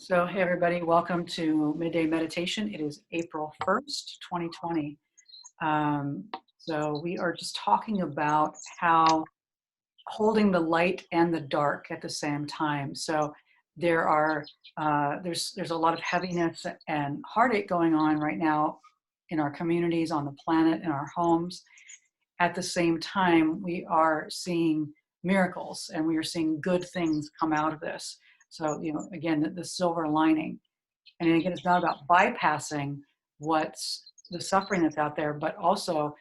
So, hey everybody, welcome to Midday Meditation. It is April 1st, 2020. Um, so, we are just talking about how holding the light and the dark at the same time. So, there's a lot of heaviness and heartache going on right now in our communities, on the planet, in our homes. At the same time, we are seeing miracles and we are seeing good things come out of this. So, again, the silver lining. And again, it's not about bypassing what's the suffering that's out there, but also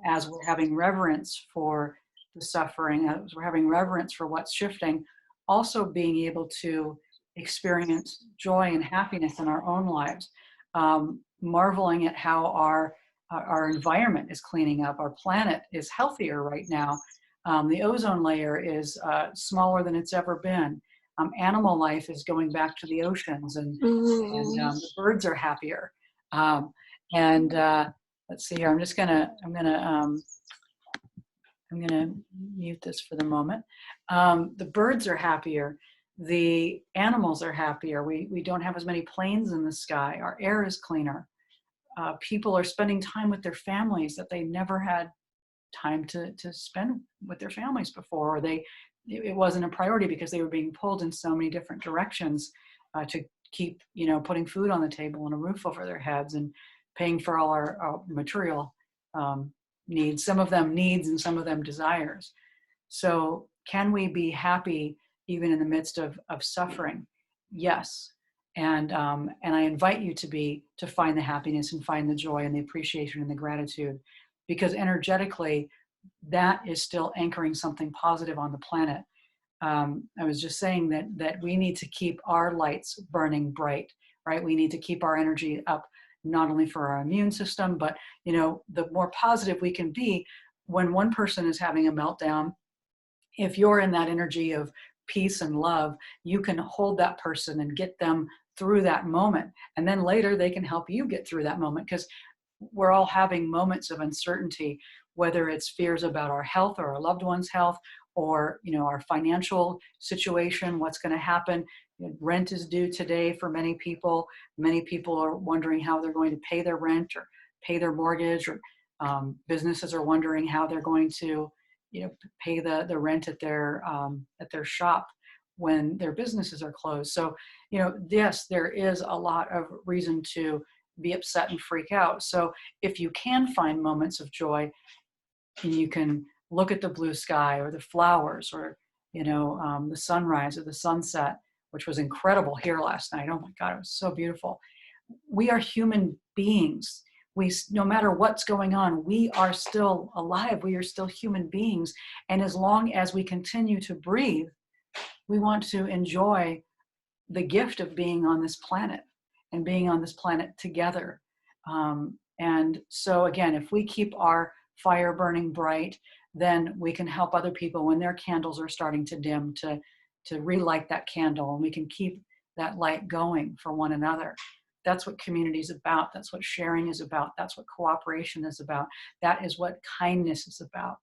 as we're having reverence for the suffering, as we're having reverence for what's shifting, also being able to experience joy and happiness in our own lives, marveling at how our environment is cleaning up, our planet is healthier right now. The ozone layer is smaller than it's ever been. Animal life is going back to the oceans, and the birds are happier. Um, and let's see here. I'm gonna mute this for the moment. The birds are happier. The animals are happier. We don't have as many planes in the sky. Our air is cleaner. People are spending time with their families that they never had time to spend with their families before, or it wasn't a priority because they were being pulled in so many different directions to keep putting food on the table and a roof over their heads and paying for all our material needs, some of them needs and some of them desires. So can we be happy even in the midst of suffering? Yes. And I invite you to find the happiness and find the joy and the appreciation and the gratitude, because energetically, that is still anchoring something positive on the planet. I was just saying that we need to keep our lights burning bright, right? We need to keep our energy up, not only for our immune system, but the more positive we can be when one person is having a meltdown. If you're in that energy of peace and love, you can hold that person and get them through that moment. And then later they can help you get through that moment, because we're all having moments of uncertainty, whether it's fears about our health or our loved one's health, or our financial situation, what's going to happen. Rent is due today for many people. Many people are wondering how they're going to pay their rent or pay their mortgage, or businesses are wondering how they're going to pay the rent at their shop when their businesses are closed. So yes, there is a lot of reason to be upset and freak out. So if you can find moments of joy, and you can look at the blue sky or the flowers, or the sunrise or the sunset, which was incredible here last night. Oh my God, it was so beautiful. We are human beings. No matter what's going on, we are still alive. We are still human beings. And as long as we continue to breathe, we want to enjoy the gift of being on this planet and being on this planet together. And so again, if we keep our fire burning bright, then we can help other people when their candles are starting to dim to relight that candle, and we can keep that light going for one another. That's what community is about. That's what sharing is about. That's what cooperation is about. That is what kindness is about.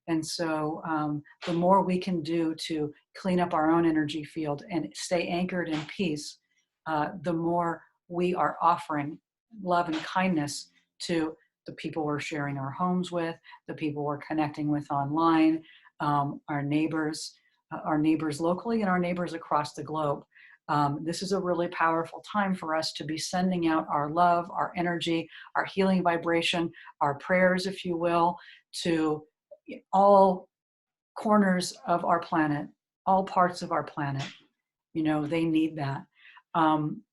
And so the more we can do to clean up our own energy field and stay anchored in peace, the more we are offering love and kindness to the people we're sharing our homes with, the people we're connecting with online, our neighbors locally, and our neighbors across the globe. This is a really powerful time for us to be sending out our love, our energy, our healing vibration, our prayers, if you will, to all corners of our planet, all parts of our planet. They need that.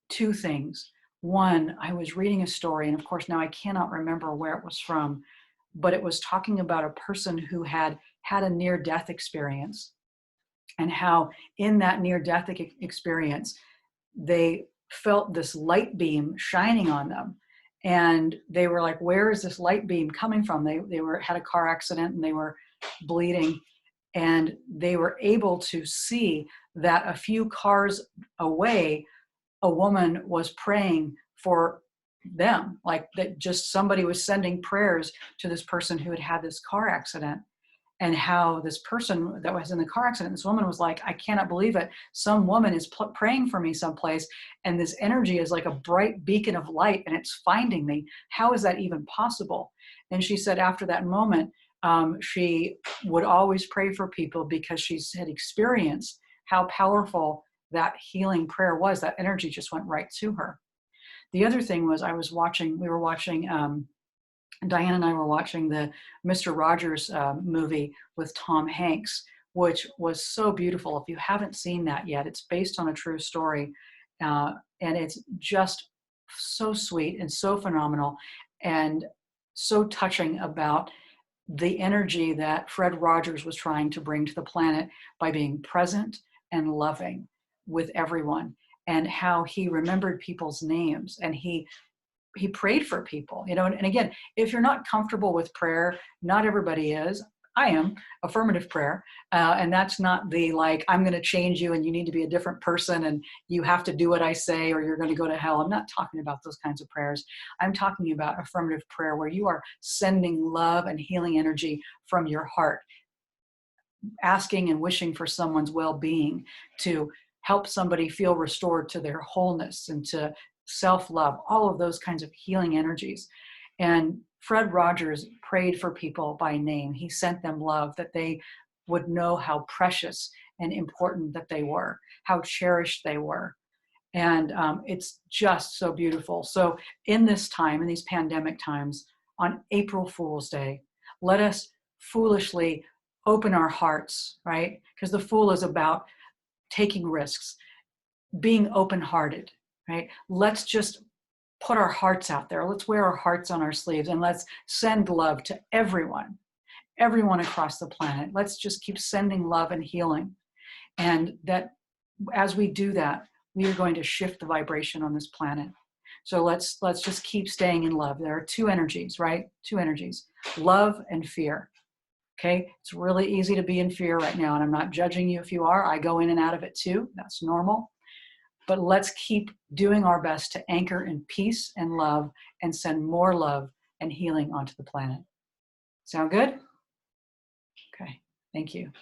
Two things. One, I was reading a story, and of course now I cannot remember where it was from, but it was talking about a person who had a near-death experience, and how in that near-death experience, they felt this light beam shining on them. And they were like, where is this light beam coming from? They had a car accident and they were bleeding, and they were able to see that a few cars away, a woman was praying for them, like that just somebody was sending prayers to this person who had this car accident. and how this person that was in the car accident, this woman was like, I cannot believe it. Some woman is praying for me someplace, and this energy is like a bright beacon of light, and it's finding me. How is that even possible? And she said after that moment, she would always pray for people because she had experienced how powerful that healing prayer was. That energy just went right to her. The other thing was we were watching, Diane and I were watching the Mr. Rogers movie with Tom Hanks, which was so beautiful. If you haven't seen that yet, it's based on a true story. And it's just so sweet and so phenomenal and so touching about the energy that Fred Rogers was trying to bring to the planet by being present and loving with everyone, and how he remembered people's names, and he prayed for people, and again, if you're not comfortable with prayer, not everybody is. I am affirmative prayer. And that's not the, like, I'm going to change you and you need to be a different person and you have to do what I say or you're going to go to hell. I'm not talking about those kinds of prayers. I'm talking about affirmative prayer where you are sending love and healing energy from your heart, asking and wishing for someone's well-being, to help somebody feel restored to their wholeness and to self-love, all of those kinds of healing energies. And Fred Rogers prayed for people by name. He sent them love, that they would know how precious and important that they were, how cherished they were. And it's just so beautiful. So in this time, in these pandemic times, on April Fool's Day, let us foolishly open our hearts, right? Because the Fool is about taking risks, being open-hearted, right? Let's just put our hearts out there. Let's wear our hearts on our sleeves, and let's send love to everyone across the planet. Let's just keep sending love and healing. And that as we do that, we are going to shift the vibration on this planet. So let's just keep staying in love. There are two energies, right? Two energies, love and fear. Okay, it's really easy to be in fear right now, and I'm not judging you if you are. I go in and out of it too. That's normal. But let's keep doing our best to anchor in peace and love and send more love and healing onto the planet. Sound good? Okay, thank you.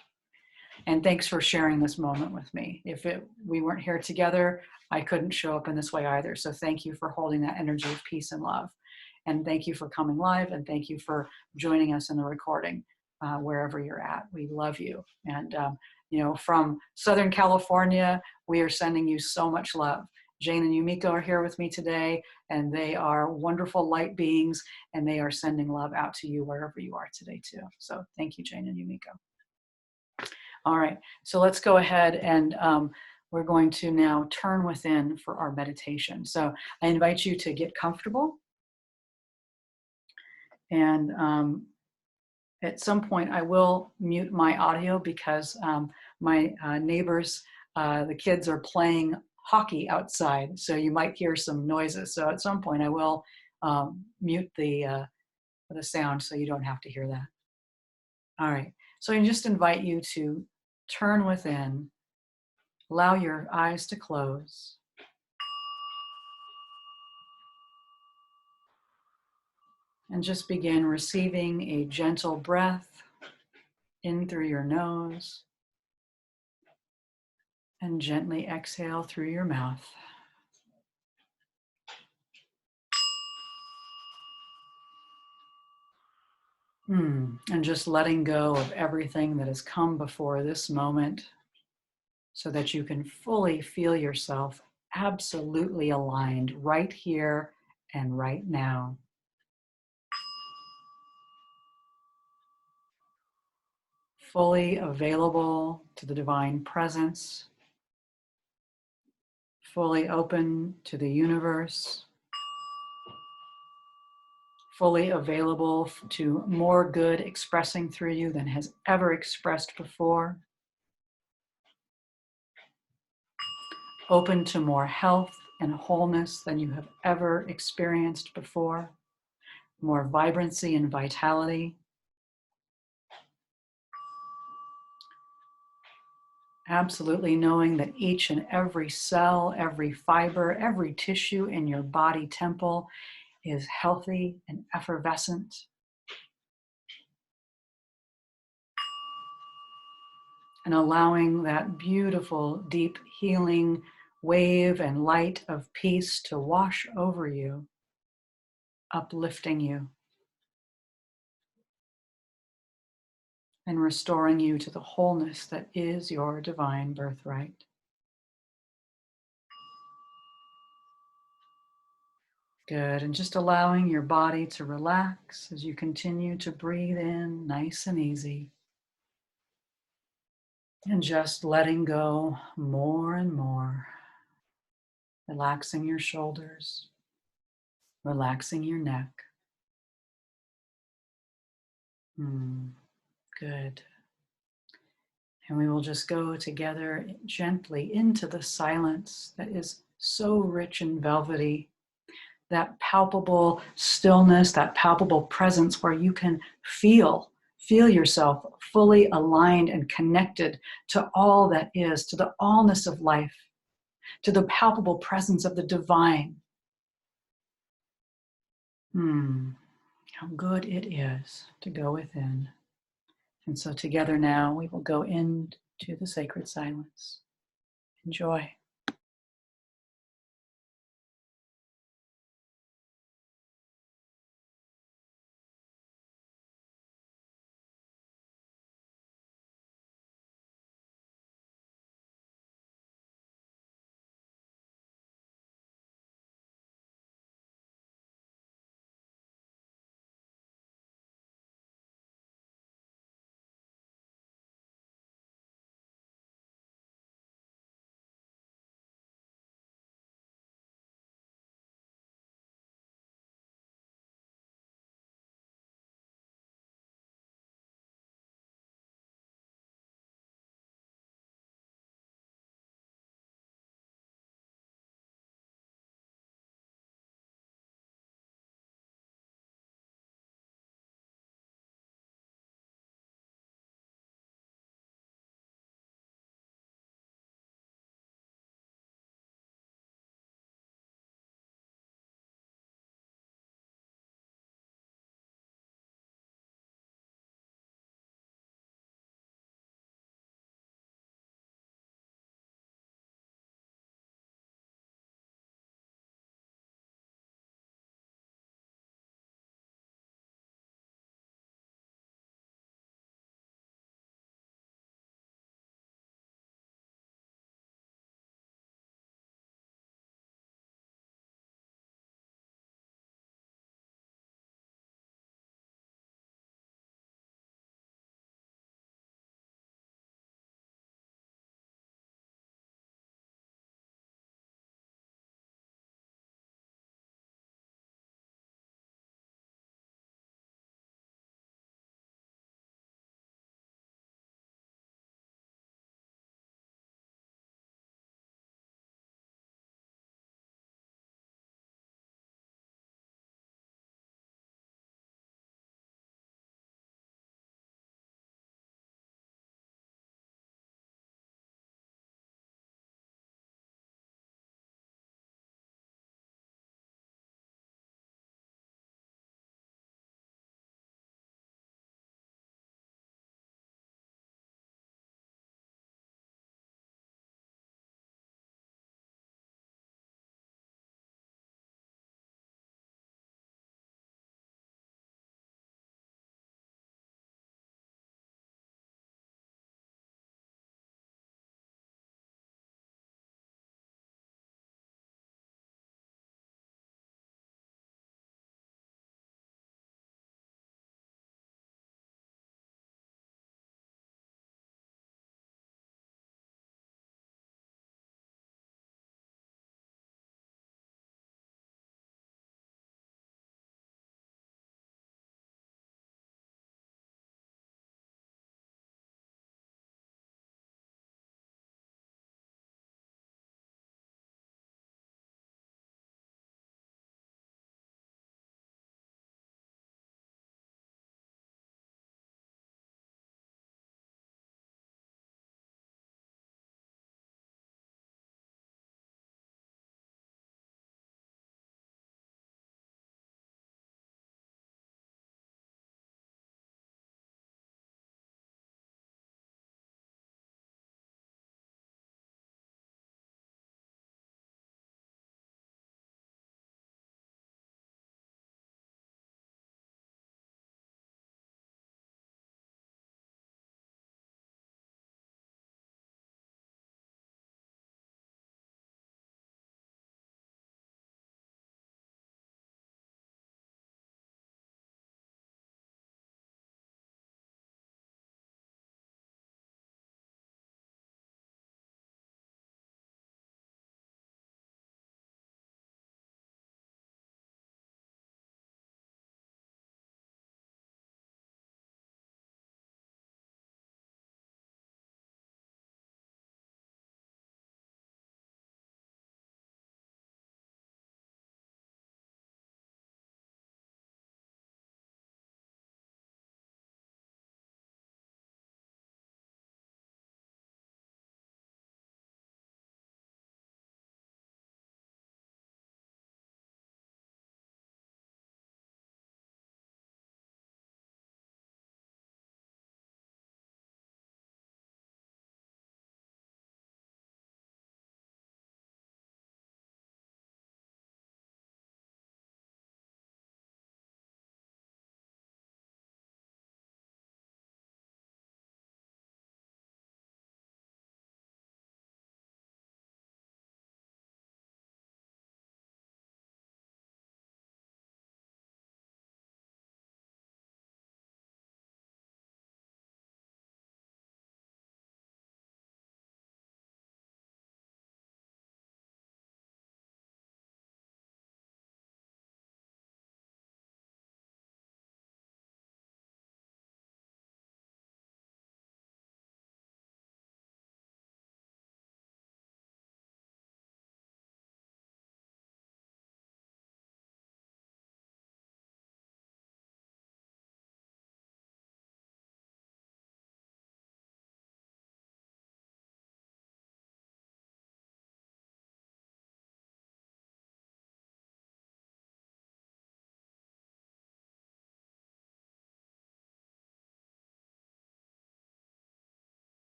And thanks for sharing this moment with me. If we weren't here together, I couldn't show up in this way either. So thank you for holding that energy of peace and love. And thank you for coming live, and thank you for joining us in the recording. Wherever you're at, we love you. And from Southern California, we are sending you so much love. Jane and Yumiko are here with me today, and they are wonderful light beings, and they are sending love out to you wherever you are today too. So thank you, Jane and Yumiko. All right, so let's go ahead and we're going to now turn within for our meditation. So I invite you to get comfortable, and at some point, I will mute my audio because my neighbors, the kids are playing hockey outside, so you might hear some noises. So at some point, I will mute the sound so you don't have to hear that. All right, so I just invite you to turn within, allow your eyes to close. And just begin receiving a gentle breath in through your nose and gently exhale through your mouth. And just letting go of everything that has come before this moment so that you can fully feel yourself absolutely aligned right here and right now. Fully available to the divine presence, fully open to the universe, fully available to more good expressing through you than has ever expressed before. Open to more health and wholeness than you have ever experienced before. More vibrancy and vitality. Absolutely knowing that each and every cell, every fiber, every tissue in your body temple is healthy and effervescent. and allowing that beautiful, deep healing wave and light of peace to wash over you, uplifting you and restoring you to the wholeness that is your divine birthright. Good. And just allowing your body to relax as you continue to breathe in nice and easy. And just letting go more and more. Relaxing your shoulders, relaxing your neck. Good. And we will just go together gently into the silence that is so rich and velvety, that palpable stillness, that palpable presence where you can feel yourself fully aligned and connected to all that is, to the allness of life, to the palpable presence of the divine. How good it is to go within. And so together now we will go into the sacred silence. Enjoy.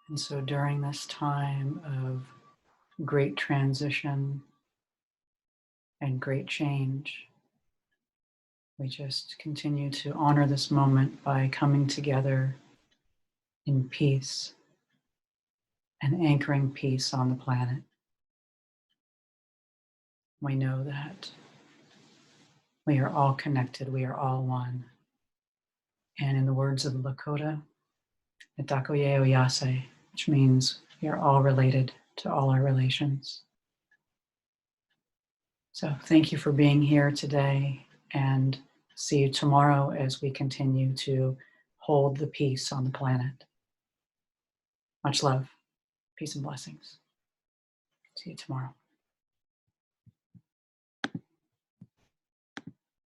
And so during this time of great transition and great change, we just continue to honor this moment by coming together in peace and anchoring peace on the planet. We know that we are all connected, we are all one. And in the words of the Lakota, Itakoye Oyase, which means we are all related to all our relations. So thank you for being here today, and see you tomorrow as we continue to hold the peace on the planet. Much love, peace and blessings. See you tomorrow.